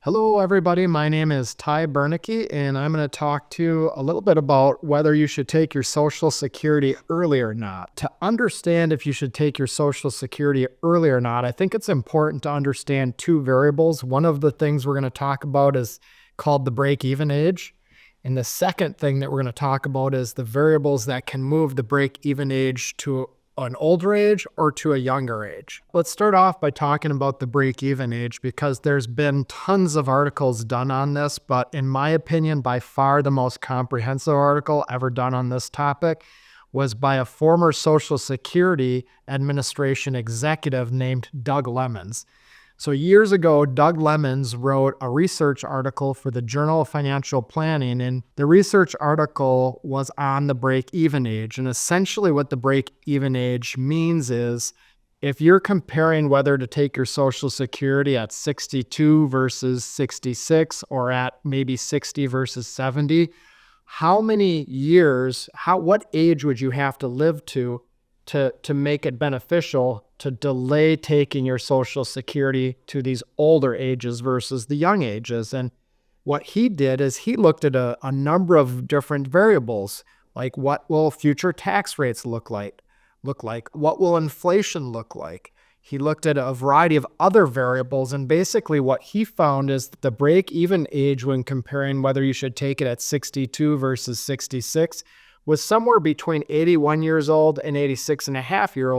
Hello, everybody. My name is Ty Bernicke, and I'm going to talk to you a little bit about whether you should take your Social Security early or not. To understand if you should take your Social Security early or not, I think it's important to understand two variables. One of the things we're going to talk about is called the break-even age. And the second thing that we're going to talk about is the variables that can move the break-even age to an older age or to a younger age. Let's start off by talking about the break-even age because there's been tons of articles done on this, but in my opinion, by far the most comprehensive article ever done on this topic was by a former Social Security Administration executive named Doug Clemons. So years ago, Doug Clemons wrote a research article for the Journal of Financial Planning, and the research article was on the break-even age. And essentially what the break-even age means is if you're comparing whether to take your Social Security at 62 versus 66 or at maybe 60 versus 70, how many years, what age would you have to live to make it beneficial to delay taking your Social Security to these older ages versus the young ages? And what he did is he looked at a number of different variables, like what will future tax rates look like? What will inflation look like? He looked at a variety of other variables, and basically what he found is that the break-even age when comparing whether you should take it at 62 versus 66 was somewhere between 81 years old and 86 and a half years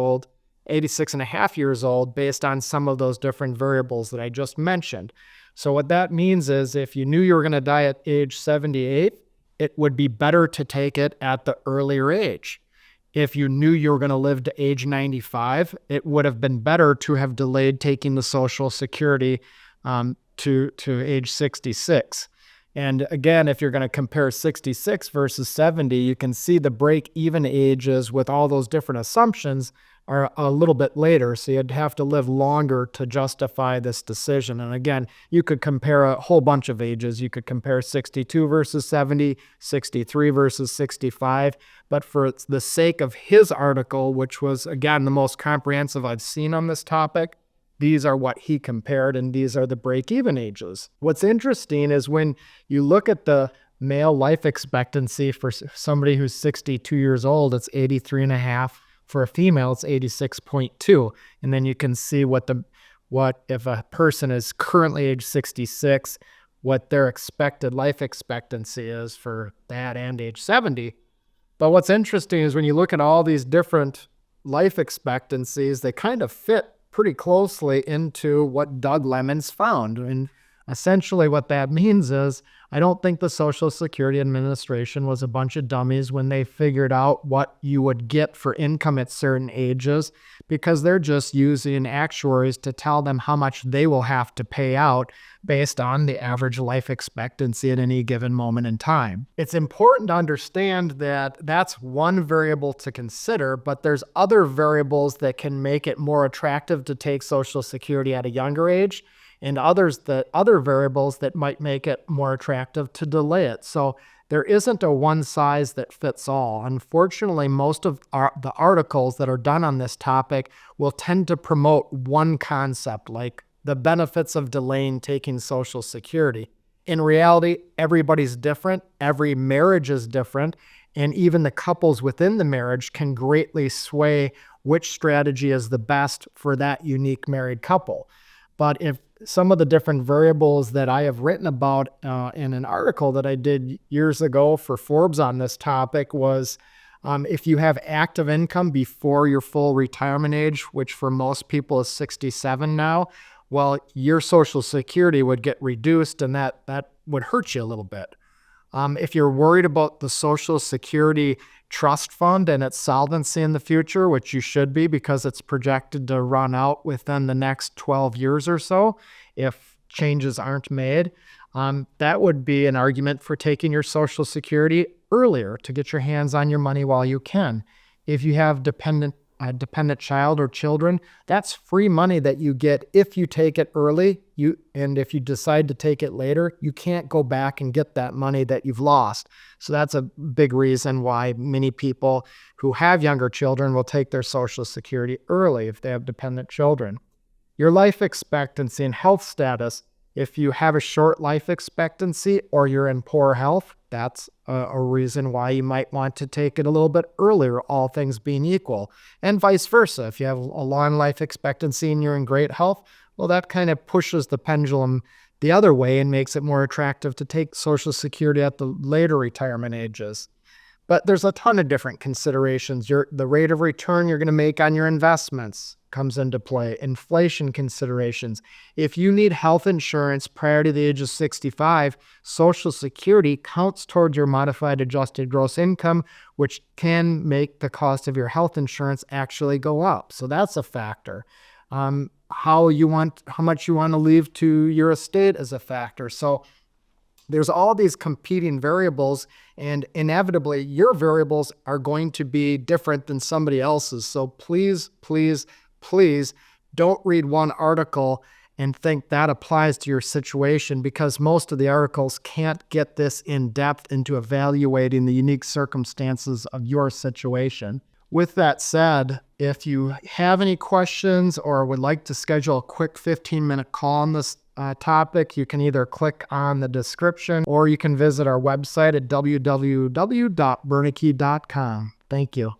old based on some of those different variables that I just mentioned. So what that means is if you knew you were going to die at age 78, it would be better to take it at the earlier age. If you knew you were going to live to age 95, it would have been better to have delayed taking the Social Security to age 66. And again, if you're going to compare 66 versus 70, you can see the break-even ages with all those different assumptions are a little bit later. So you'd have to live longer to justify this decision. And again, you could compare a whole bunch of ages. You could compare 62 versus 70, 63 versus 65. But for the sake of his article, which was, again, the most comprehensive I've seen on this topic, these are what he compared, and these are the break-even ages. What's interesting is when you look at the male life expectancy for somebody who's 62 years old, it's 83 and a half. For a female, it's 86.2. And then you can see what if a person is currently age 66, what their expected life expectancy is for that and age 70. But what's interesting is when you look at all these different life expectancies, they kind of fit pretty closely into what Doug Clemons found. And essentially what that means is I don't think the Social Security Administration was a bunch of dummies when they figured out what you would get for income at certain ages, because they're just using actuaries to tell them how much they will have to pay out based on the average life expectancy at any given moment in time. It's important to understand that that's one variable to consider, but there's other variables that can make it more attractive to take Social Security at a younger age, and other variables that might make it more attractive to delay it. So there isn't a one size that fits all. Unfortunately, most of the articles that are done on this topic will tend to promote one concept, like the benefits of delaying taking Social Security. In reality, everybody's different, every marriage is different, and even the couples within the marriage can greatly sway which strategy is the best for that unique married couple. But if some of the different variables that I have written about in an article that I did years ago for Forbes on this topic was if you have active income before your full retirement age, which for most people is 67 now, well, your Social Security would get reduced, and that would hurt you a little bit. If you're worried about the Social Security trust fund and its solvency in the future, which you should be because it's projected to run out within the next 12 years or so if changes aren't made, that would be an argument for taking your Social Security earlier to get your hands on your money while you can. If you have a dependent child or children, that's free money that you get if you take it early. And if you decide to take it later, you can't go back and get that money that you've lost. So that's a big reason why many people who have younger children will take their Social Security early if they have dependent children. Your life expectancy and health status If you have a short life expectancy or you're in poor health, that's a reason why you might want to take it a little bit earlier, all things being equal. And vice versa. If you have a long life expectancy and you're in great health, well, that kind of pushes the pendulum the other way and makes it more attractive to take Social Security at the later retirement ages. But there's a ton of different considerations. The rate of return you're going to make on your investments comes into play. Inflation considerations. If you need health insurance prior to the age of 65, Social Security counts towards your modified adjusted gross income, which can make the cost of your health insurance actually go up. So that's a factor. How much you want to leave to your estate is a factor. So there's all these competing variables, and inevitably your variables are going to be different than somebody else's. So please, please, please don't read one article and think that applies to your situation, because most of the articles can't get this in depth into evaluating the unique circumstances of your situation. With that said, if you have any questions or would like to schedule a quick 15-minute call on this topic, you can either click on the description or you can visit our website at www.bernicke.com. Thank you.